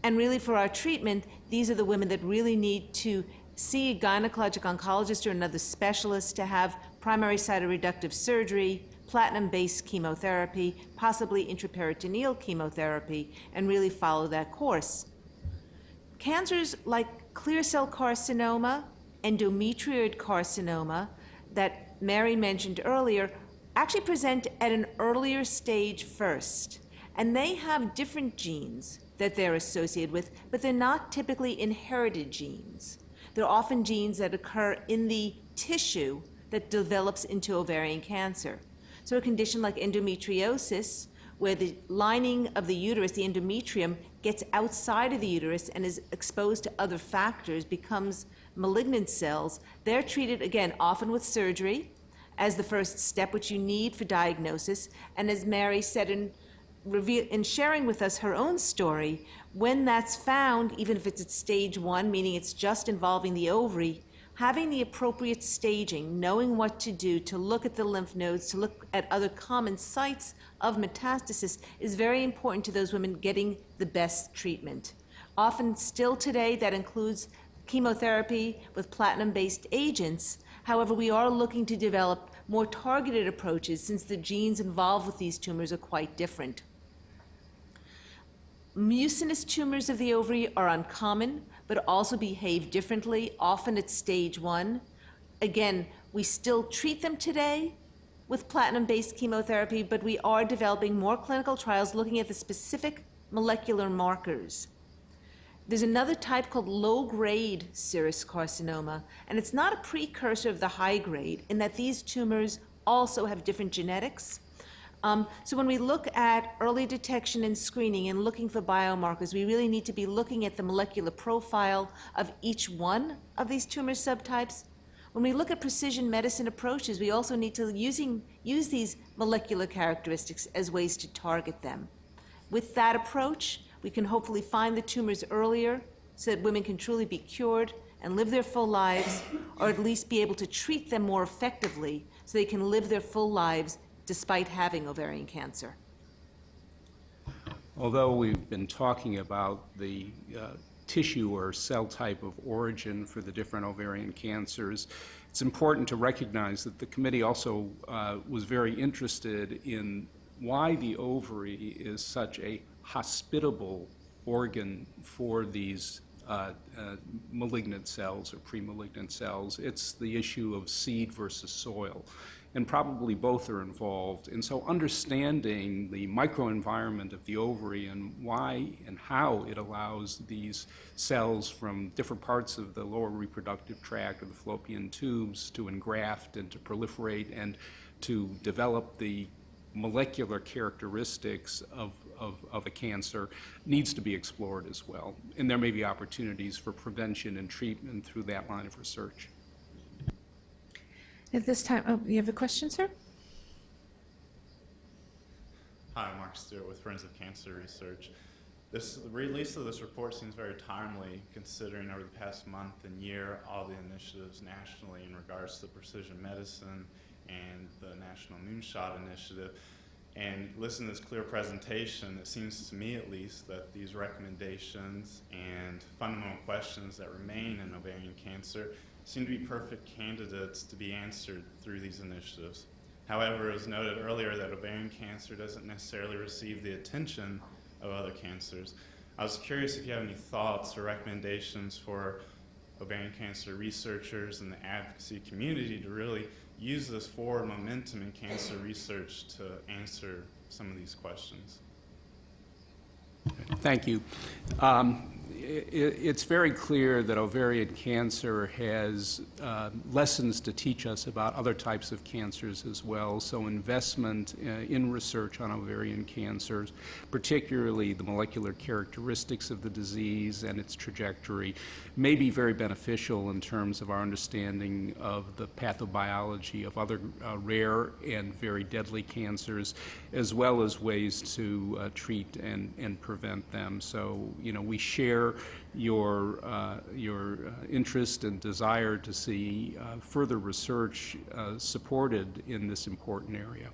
S5: And really for our treatment, these are the women that really need to see a gynecologic oncologist or another specialist to have primary cytoreductive surgery, platinum-based chemotherapy, possibly intraperitoneal chemotherapy, and really follow that course. Cancers like clear cell carcinoma, endometrioid carcinoma, that Mary mentioned earlier, actually present at an earlier stage first. And they have different genes that they're associated with, but they're not typically inherited genes. They're often genes that occur in the tissue that develops into ovarian cancer. So a condition like endometriosis, where the lining of the uterus, the endometrium, gets outside of the uterus and is exposed to other factors, becomes malignant cells, they're treated, again, often with surgery as the first step, which you need for diagnosis. And as Mary said in sharing with us her own story, when that's found, even if it's at stage 1, meaning it's just involving the ovary, having the appropriate staging, knowing what to do to look at the lymph nodes, to look at other common sites of metastasis is very important to those women getting the best treatment. Often still today that includes chemotherapy with platinum-based agents. However, we are looking to develop more targeted approaches since the genes involved with these tumors are quite different. Mucinous tumors of the ovary are uncommon, but also behave differently, often at stage 1. Again, we still treat them today with platinum-based chemotherapy, but we are developing more clinical trials looking at the specific molecular markers. There's another type called low-grade serous carcinoma, and it's not a precursor of the high-grade in that these tumors also have different genetics. So when we look at early detection and screening and looking for biomarkers, we really need to be looking at the molecular profile of each one of these tumor subtypes. When we look at precision medicine approaches, we also need to use these molecular characteristics as ways to target them. With that approach, we can hopefully find the tumors earlier so that women can truly be cured and live their full lives, or at least be able to treat them more effectively so they can live their full lives despite having ovarian cancer.
S3: Although we've been talking about the tissue or cell type of origin for the different ovarian cancers, it's important to recognize that the committee also was very interested in why the ovary is such a hospitable organ for these malignant cells or pre-malignant cells. It's the issue of seed versus soil, and probably both are involved. And so understanding the microenvironment of the ovary and why and how it allows these cells from different parts of the lower reproductive tract or the fallopian tubes to engraft and to proliferate and to develop the molecular characteristics of a cancer needs to be explored as well. And there may be opportunities for prevention and treatment through that line of research.
S1: At this time, oh, you have a question, sir?
S7: Hi, Mark Stewart with Friends of Cancer Research. The release of this report seems very timely, considering over the past month and year all the initiatives nationally in regards to precision medicine and the National Moonshot Initiative. And listening to this clear presentation, it seems to me at least that these recommendations and fundamental questions that remain in ovarian cancer seem to be perfect candidates to be answered through these initiatives. However, it was noted earlier that ovarian cancer doesn't necessarily receive the attention of other cancers. I was curious if you have any thoughts or recommendations for ovarian cancer researchers and the advocacy community to really use this forward momentum in cancer research to answer some of these questions.
S3: Thank you. It's very clear that ovarian cancer has lessons to teach us about other types of cancers as well. So investment in research on ovarian cancers, particularly the molecular characteristics of the disease and its trajectory, may be very beneficial in terms of our understanding of the pathobiology of other rare and very deadly cancers, as well as ways to treat and prevent them. So, you know, we share your interest and desire to see further research supported in this important area.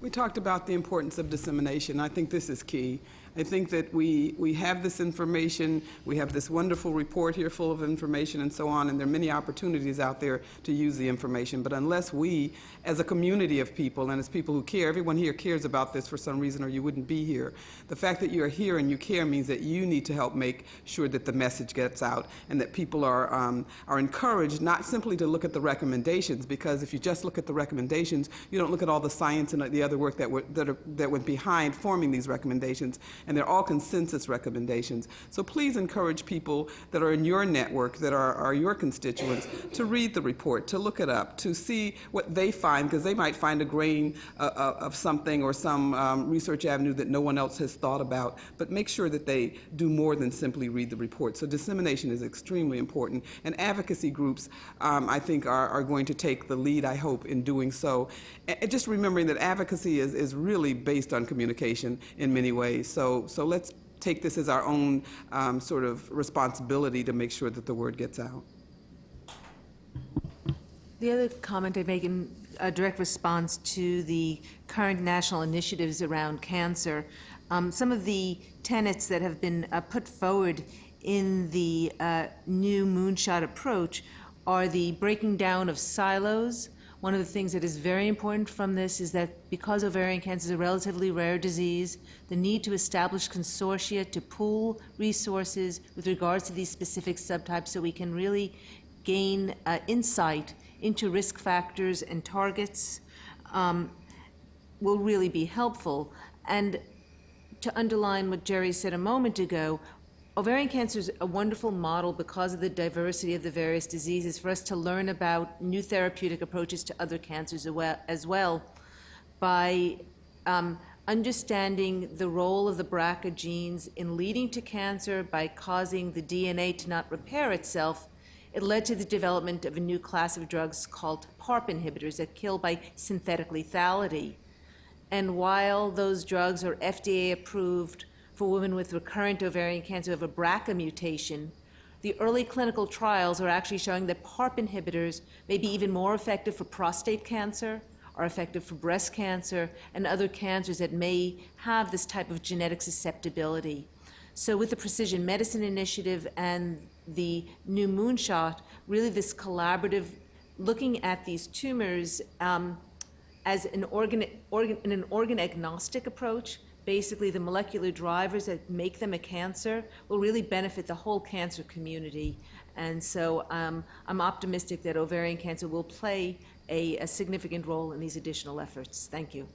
S4: We talked about the importance of dissemination. I think this is key. I think that we have this information, we have this wonderful report here full of information and so on, and there are many opportunities out there to use the information. But unless we, as a community of people and as people who care, everyone here cares about this for some reason or you wouldn't be here. The fact that you're here and you care means that you need to help make sure that the message gets out and that people are encouraged not simply to look at the recommendations, because if you just look at the recommendations, you don't look at all the science and the other work that went behind forming these recommendations. And they're all consensus recommendations. So please encourage people that are in your network, that are your constituents, to read the report, to look it up, to see what they find, because they might find a grain of something or some research avenue that no one else has thought about. But make sure that they do more than simply read the report. So dissemination is extremely important. And advocacy groups, I think, are going to take the lead, I hope, in doing so. And just remembering that advocacy is really based on communication in many ways. So let's take this as our own sort of responsibility to make sure that the word gets out.
S5: The other comment I make in a direct response to the current national initiatives around cancer, some of the tenets that have been put forward in the new moonshot approach are the breaking down of silos. One of the things that is very important from this is that because ovarian cancer is a relatively rare disease, the need to establish consortia to pool resources with regards to these specific subtypes so we can really gain insight into risk factors and targets will really be helpful. And to underline what Jerry said a moment ago, ovarian cancer is a wonderful model because of the diversity of the various diseases for us to learn about new therapeutic approaches to other cancers as well by understanding the role of the BRCA genes in leading to cancer by causing the DNA to not repair itself. It led to the development of a new class of drugs called PARP inhibitors that kill by synthetic lethality. And while those drugs are FDA approved for women with recurrent ovarian cancer who have a BRCA mutation, the early clinical trials are actually showing that PARP inhibitors may be even more effective for prostate cancer, are effective for breast cancer, and other cancers that may have this type of genetic susceptibility. So with the Precision Medicine Initiative and the new Moonshot, really this collaborative, looking at these tumors as an organ agnostic approach, basically the molecular drivers that make them a cancer will really benefit the whole cancer community. And so I'm optimistic that ovarian cancer will play a significant role in these additional efforts. Thank you.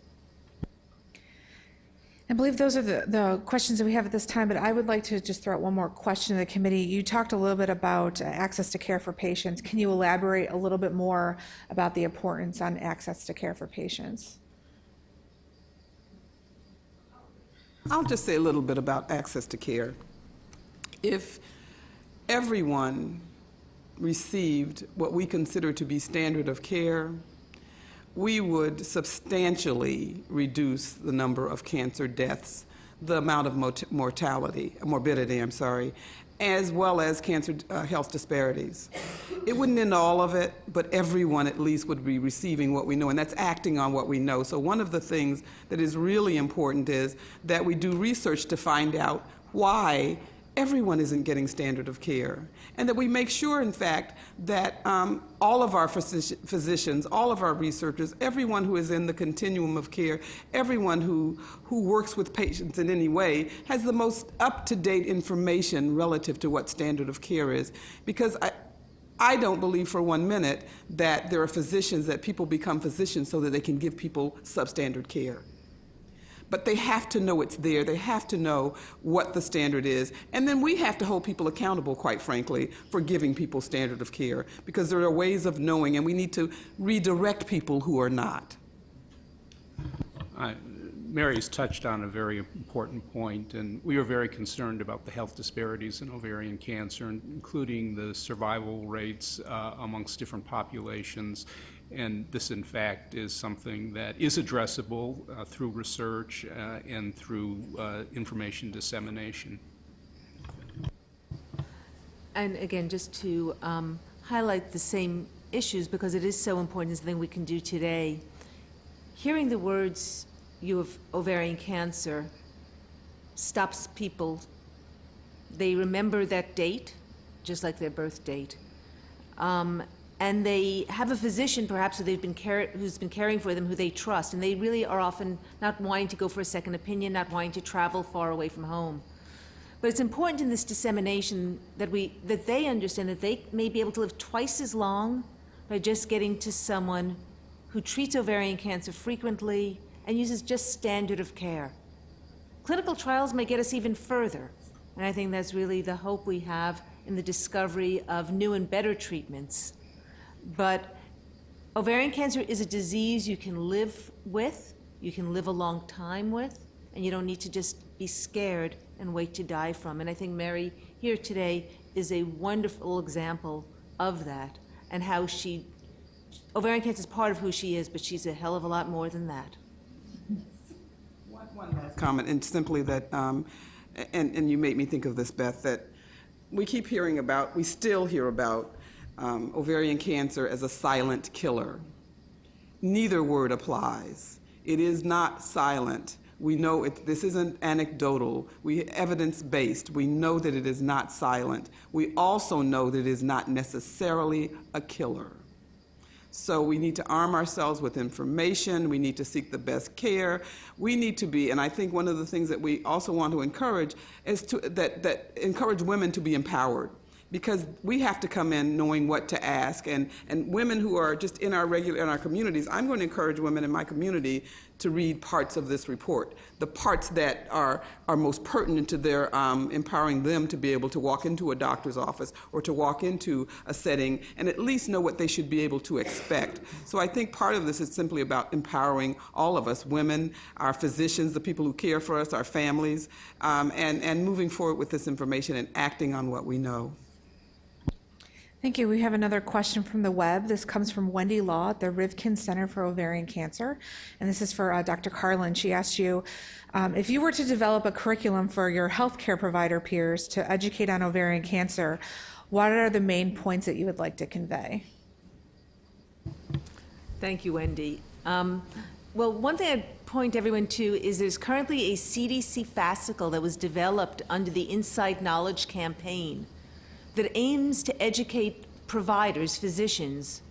S1: I believe those are the questions that we have at this time, but I would like to just throw out one more question to the committee. You talked a little bit about access to care for patients. Can you elaborate a little bit more about the importance on access to care for patients?
S4: I'll just say a little bit about access to care. If everyone received what we consider to be standard of care, we would substantially reduce the number of cancer deaths, the amount of morbidity, as well as cancer health disparities. It wouldn't end all of it, but everyone at least would be receiving what we know, and that's acting on what we know. So one of the things that is really important is that we do research to find out why everyone isn't getting standard of care, and that we make sure, in fact, that all of our physicians, all of our researchers, everyone who is in the continuum of care, everyone who works with patients in any way, has the most up-to-date information relative to what standard of care is. Because I don't believe for 1 minute that there are physicians, that people become physicians so that they can give people substandard care. But they have to know it's there. They have to know what the standard is. And then we have to hold people accountable, quite frankly, for giving people standard of care, because there are ways of knowing, and we need to redirect people who are not.
S3: Mary's touched on a very important point, and we are very concerned about the health disparities in ovarian cancer, including the survival rates amongst different populations. And this, in fact, is something that is addressable through research and through information dissemination.
S5: And again, just to highlight the same issues, because it is so important, is something we can do today. Hearing the words, "you have ovarian cancer," stops people. They remember that date, just like their birth date. And they have a physician, perhaps, who's been caring for them, who they trust, and they really are often not wanting to go for a second opinion, not wanting to travel far away from home. But it's important in this dissemination that they understand that they may be able to live twice as long by just getting to someone who treats ovarian cancer frequently and uses just standard of care. Clinical trials may get us even further, and I think that's really the hope we have in the discovery of new and better treatments. But ovarian cancer is a disease you can live with, you can live a long time with, and you don't need to just be scared and wait to die from. And I think Mary here today is a wonderful example of that, and how ovarian cancer is part of who she is, but she's a hell of a lot more than that.
S4: One last comment, and simply that, and you made me think of this, Beth, that we still hear about ovarian cancer as a silent killer. Neither word applies. It is not silent. We know this isn't anecdotal. Evidence-based. We know that it is not silent. We also know that it is not necessarily a killer. So we need to arm ourselves with information. We need to seek the best care. We need to be, and I think one of the things that we also want to encourage is that encourage women to be empowered. because we have to come in knowing what to ask. And women who are just in our communities, I'm going to encourage women in my community to read parts of this report, the parts that are most pertinent to their empowering them to be able to walk into a doctor's office or to walk into a setting and at least know what they should be able to expect. So I think part of this is simply about empowering all of us, women, our physicians, the people who care for us, our families, and moving forward with this information and acting on what we know.
S1: Thank you. We have another question from the web. This comes from Wendy Law at the Rivkin Center for Ovarian Cancer. And this is for Dr. Carlin. She asked you, if you were to develop a curriculum for your healthcare provider peers to educate on ovarian cancer, what are the main points that you would like to convey?
S5: Thank you, Wendy. Well, one thing I'd point everyone to is there's currently a CDC fascicle that was developed under the Inside Knowledge campaign that aims to educate providers, physicians,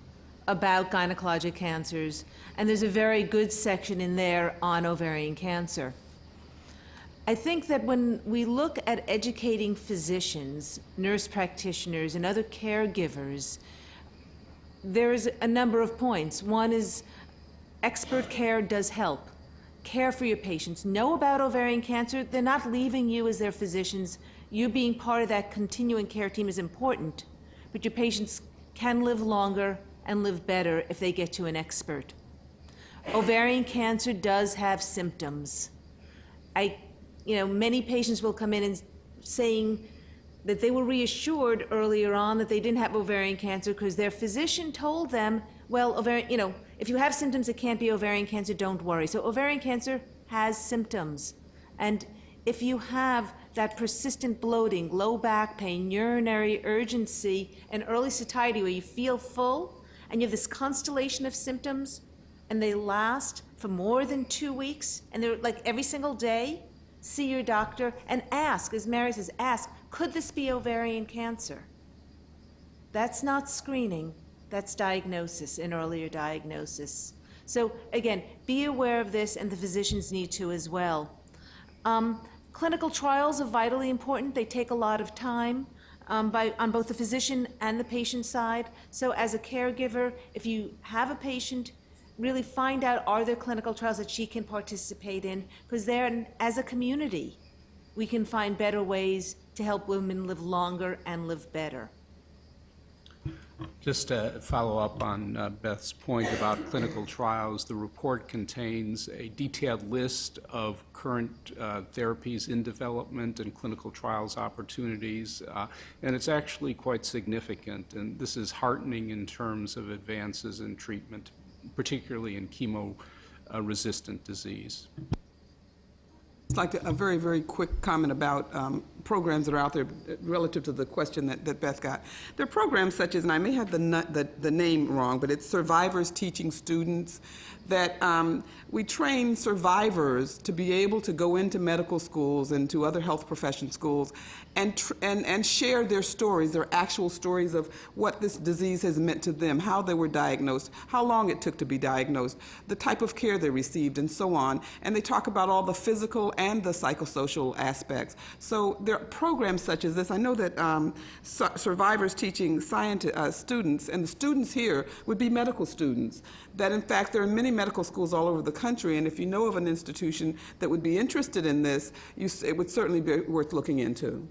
S5: about gynecologic cancers, and there's a very good section in there on ovarian cancer. I think that when we look at educating physicians, nurse practitioners, and other caregivers, there's a number of points. One is expert care does help. Care for your patients. Know about ovarian cancer. They're not leaving you as their physicians. You being part of that continuing care team is important, but your patients can live longer and live better if they get to an expert. Ovarian cancer does have symptoms. Many patients will come in and saying that they were reassured earlier on that they didn't have ovarian cancer because their physician told them, well, if you have symptoms, it can't be ovarian cancer, don't worry. So ovarian cancer has symptoms. And if you have that persistent bloating, low back pain, urinary urgency, and early satiety where you feel full, and you have this constellation of symptoms, and they last for more than 2 weeks, and they're like every single day, see your doctor and ask, as Mary says, ask, could this be ovarian cancer? That's not screening, that's diagnosis, an earlier diagnosis. So again, be aware of this, and the physicians need to as well. Clinical trials are vitally important. They take a lot of time on both the physician and the patient side. So as a caregiver, if you have a patient, really find out, are there clinical trials that she can participate in? Because there, as a community, we can find better ways to help women live longer and live better.
S3: Just to follow up on Beth's point about clinical trials, the report contains a detailed list of current therapies in development and clinical trials opportunities, and it's actually quite significant, and this is heartening in terms of advances in treatment, particularly in chemo-resistant disease.
S4: I'd like a very, very quick comment about programs that are out there relative to the question that Beth got. There are programs such as, and I may have the name wrong, but it's Survivors Teaching Students, that we train survivors to be able to go into medical schools and to other health profession schools and share their stories, their actual stories of what this disease has meant to them, how they were diagnosed, how long it took to be diagnosed, the type of care they received, and so on. And they talk about all the physical and the psychosocial aspects. So there are programs such as this. I know that Survivors Teaching students, and the students here would be medical students, that in fact there are many medical schools all over the country, and if you know of an institution that would be interested in this, it would certainly be worth looking into.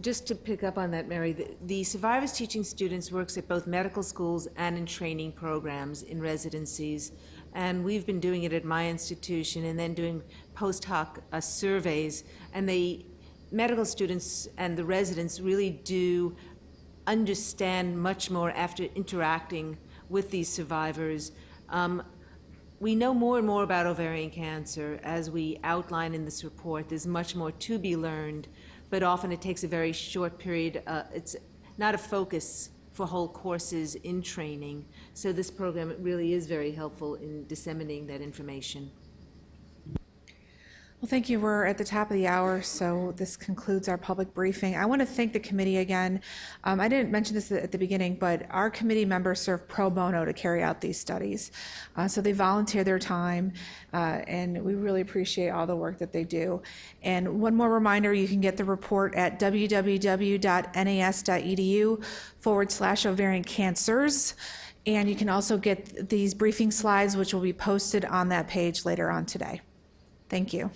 S5: Just to pick up on that, Mary, the Survivors Teaching Students works at both medical schools and in training programs in residencies, and we've been doing it at my institution and then doing post hoc surveys, and the medical students and the residents really do understand much more after interacting with these survivors. We know more and more about ovarian cancer. As we outline in this report, there's much more to be learned, but often it takes a very short period. It's not a focus for whole courses in training. So this program really is very helpful in disseminating that information.
S1: Well, thank you. We're at the top of the hour, so this concludes our public briefing. I want to thank the committee again. I didn't mention this at the beginning, but our committee members serve pro bono to carry out these studies. So they volunteer their time, and we really appreciate all the work that they do. And one more reminder, you can get the report at www.nas.edu/ovarian cancers. And you can also get these briefing slides, which will be posted on that page later on today. Thank you.